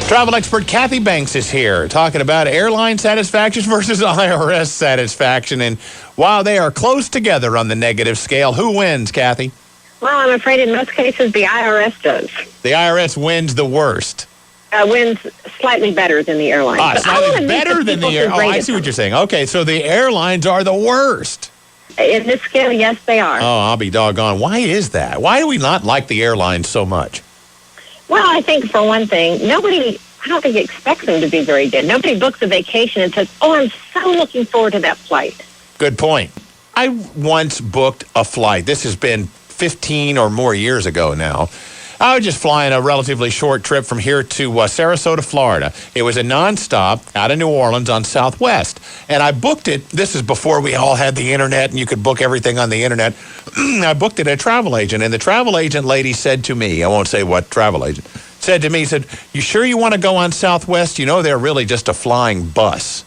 Travel expert Cathi Banks is here talking about airline satisfaction versus IRS satisfaction. And while they are close together on the negative scale, who wins, Cathy? Well, I'm afraid in most cases the IRS does. The IRS wins the worst. Wins slightly better than the airlines. Slightly better than the airlines. Oh, I see what you're saying. Okay, so the airlines are the worst. In this scale, yes, they are. Oh, I'll be doggone. Why is that? Why do we not like the airlines so much? Well, I think for one thing, I don't think expects them to be very good. Nobody books a vacation and says, oh, I'm so looking forward to that flight. Good point. I once booked a flight. This has been 15 or more years ago now. I was just flying a relatively short trip from here to Sarasota, Florida. It was a nonstop out of New Orleans on Southwest. And I booked it. This is before we all had the internet and you could book everything on the internet. I booked it at a travel agent. And the travel agent lady said to me, I won't say what travel agent, said to me, said, you sure you want to go on Southwest? You know, they're really just a flying bus.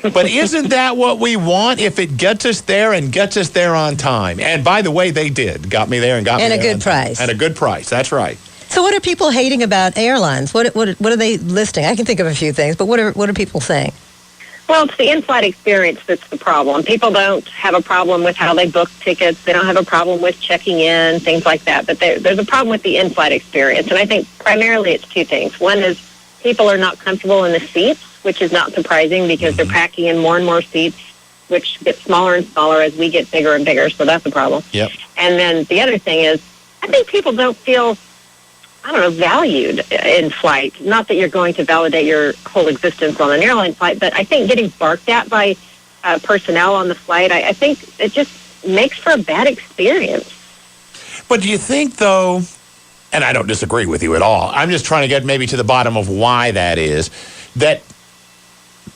But isn't that what we want if it gets us there and gets us there on time? And by the way, they did. Got me there and got me there. And a good price. And a good price. That's right. So what are people hating about airlines? What are they listing? I can think of a few things, but what are people saying? Well, it's the in-flight experience that's the problem. People don't have a problem with how they book tickets. They don't have a problem with checking in, things like that. But there's a problem with the in-flight experience. And I think primarily it's two things. One is people are not comfortable in the seats, which is not surprising because they're packing in more and more seats, which get smaller and smaller as we get bigger and bigger. So that's a problem. Yep. And then the other thing is, I think people don't feel, valued in flight. Not that you're going to validate your whole existence on an airline flight, but I think getting barked at by personnel on the flight, I think it just makes for a bad experience. But do you think, though, and I don't disagree with you at all, I'm just trying to get maybe to the bottom of why that is, that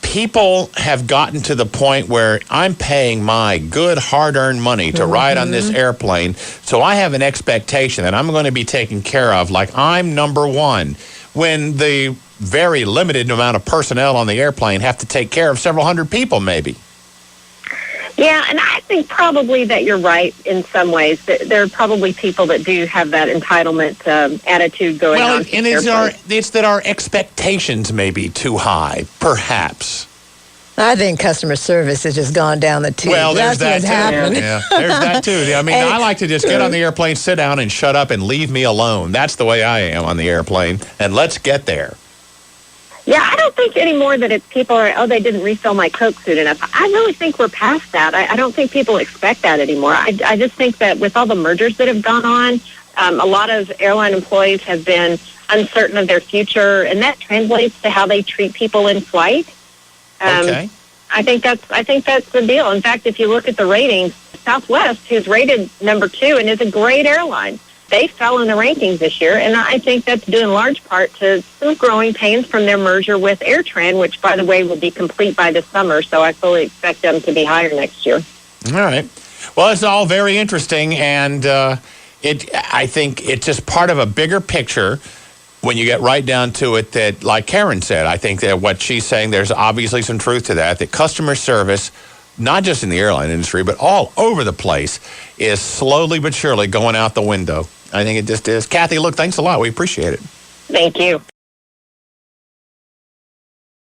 people have gotten to the point where I'm paying my good hard-earned money to ride on this airplane, so I have an expectation that I'm going to be taken care of like I'm number one, when the very limited amount of personnel on the airplane have to take care of several hundred people maybe. Yeah, and I think probably that you're right in some ways. There are probably people that do have that entitlement attitude going on. Well, and it's that our expectations may be too high, perhaps. I think customer service has just gone down the tube. Well, there's That's that what's too. happened. Yeah, there's that too. I mean, I like to just get on the airplane, sit down, and shut up and leave me alone. That's the way I am on the airplane, and let's get there. Yeah, I don't think anymore that it's people are, they didn't refill my Coke soon enough. I really think we're past that. I don't think people expect that anymore. I just think that with all the mergers that have gone on, a lot of airline employees have been uncertain of their future, and that translates to how they treat people in flight. Okay. I think that's the deal. In fact, if you look at the ratings, Southwest, who's rated number 2 and is a great airline, they fell in the rankings this year, and I think that's due in large part to some growing pains from their merger with AirTran, which, by the way, will be complete by this summer, so I fully expect them to be higher next year. All right. Well, it's all very interesting, and I think it's just part of a bigger picture when you get right down to it that, like Karen said, I think that what she's saying, there's obviously some truth to that customer service, not just in the airline industry, but all over the place, is slowly but surely going out the window. I think it just is. Cathy, look, thanks a lot. We appreciate it. Thank you.